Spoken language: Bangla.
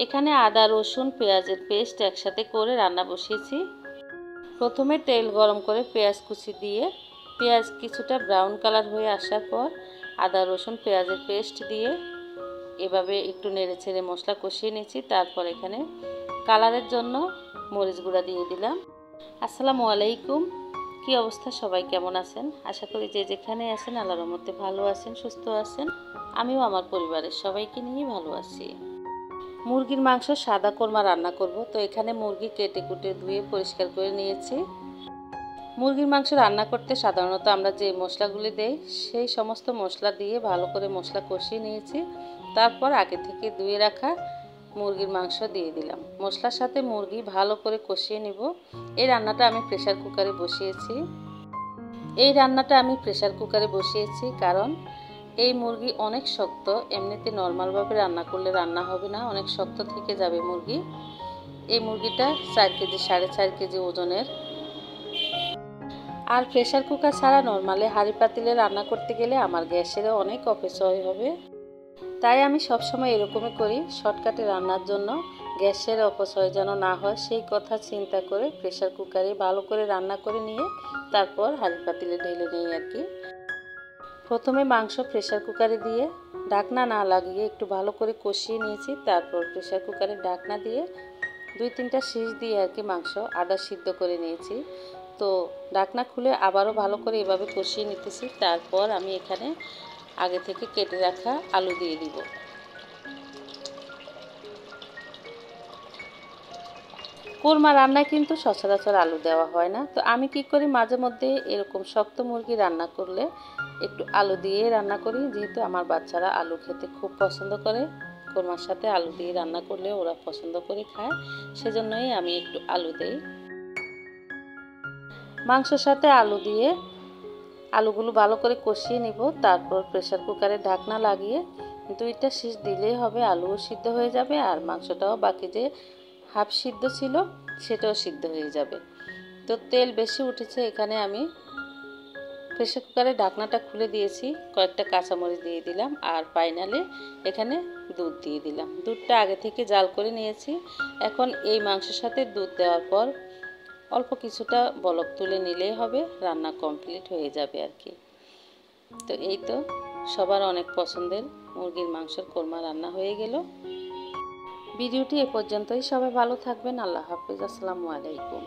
এখানে আদা রসুন পেঁয়াজের পেস্ট একসাথে করে রান্না বসিয়েছি। প্রথমে তেল গরম করে পেঁয়াজ কুচি দিয়ে পেঁয়াজ কিছুটা ব্রাউন কালার হয়ে আসার পর আদা রসুন পেঁয়াজের পেস্ট দিয়ে এভাবে একটু নেড়েচেড়ে মশলা কষিয়ে নিয়েছি। তারপর এখানে কালারের জন্য মরিচ গুঁড়া দিয়ে দিলাম। আসসালামু আলাইকুম, কি অবস্থা, সবাই কেমন আছেন? আশা করি যে যেখানে আছেন আল্লাহর রহমতে ভালো আছেন, সুস্থ আছেন। আমিও আমার পরিবারের সবাইকে নিয়ে ভালো আছি। মুরগির মাংস সাদা কোরমা রান্না করব। তো এখানে মুরগি কেটে কুটে ধুয়ে পরিষ্কার করে নিয়েছি। মুরগির মাংস রান্না করতে সাধারণত আমরা যে মশলাগুলি দেই সেই সমস্ত মশলা দিয়ে ভালো করে মশলা কষিয়ে নিয়েছি। তারপর আগে থেকে ধুয়ে রাখা মুরগির মাংস দিয়ে দিলাম। মশলার সাথে মুরগি ভালো করে কষিয়ে নিব। এই রান্নাটা আমি প্রেসার কুকারে বসিয়েছি। কারণ এই মুরগি অনেক শক্ত, এমনিতে নর্মালভাবে রান্না করলে রান্না হবে না, অনেক শক্ত থেকে যাবে মুরগি। এই মুরগিটা 4 কেজি 4.5 কেজি ওজনের। আর প্রেসার কুকার ছাড়া নর্মালে হাঁড়ি পাতিলে রান্না করতে গেলে আমার গ্যাসেরও অনেক অপচয় হবে। তাই আমি সবসময় এরকমই করি, শর্টকাটে রান্নার জন্য গ্যাসের অপচয় যেন না হয় সেই কথা চিন্তা করে প্রেসার কুকারে ভালো করে রান্না করে নিয়ে তারপর হাঁড়ি পাতিলে ঢেলে নিই আর কি। প্রথমে মাংস প্রেসার কুকারে দিয়ে ঢাকনা না লাগিয়ে একটু ভালো করে কষিয়ে নিয়েছি। তারপর প্রেসার কুকারে ঢাকনা দিয়ে 2-3টা সিজ দিয়ে আর কি মাংস আদা সিদ্ধ করে নিয়েছি। তো ঢাকনা খুলে আবারও ভালো করে এভাবে কষিয়ে নিতেছি। তারপর আমি এখানে আগে থেকে কেটে রাখা আলু দিয়ে দিব। কোরমা রান্নায় কিন্তু সচরাচর আলু দেওয়া হয় না। তো আমি কি করি, মাঝে মধ্যে এরকম শক্ত মুরগি রান্না করলে একটু আলু দিয়ে রান্না করি, যেহেতু আমার বাচ্চারা আলু খেতে খুব পছন্দ করে। কোরমার সাথে আলু দিয়ে রান্না করলে ওরা পছন্দ করে খায়, সেজন্যই আমি একটু আলু দেই। মাংসের সাথে আলু দিয়ে আলুগুলো ভালো করে কষিয়ে নিব। তারপর প্রেসার কুকারে ঢাকনা লাগিয়ে 2টা সিজ দিলেই হবে, আলুও সিদ্ধ হয়ে যাবে আর মাংসটাও বাকি যে হাফ সিদ্ধ ছিল সেটাও সিদ্ধ হয়ে যাবে। তো তেল বেশি উঠেছে, এখানে আমি প্রেসার কুকারে ঢাকনাটা খুলে দিয়েছি, কয়েকটা কাঁচামরিচ দিয়ে দিলাম আর ফাইনালি এখানে দুধ দিয়ে দিলাম। দুধটা আগে থেকে জাল করে নিয়েছি। এখন এই মাংসের সাথে দুধ দেওয়ার পর অল্প কিছুটা বলক তুলে নিলেই হবে, রান্না কমপ্লিট হয়ে যাবে আর কি। তো এই তো সবার অনেক পছন্দের মুরগির মাংসের কোরমা রান্না হয়ে গেল। ভিডিওটি এ পর্যন্তই। সবাই ভালো থাকবেন। আল্লাহ হাফেজ। আসসালামু আলাইকুম।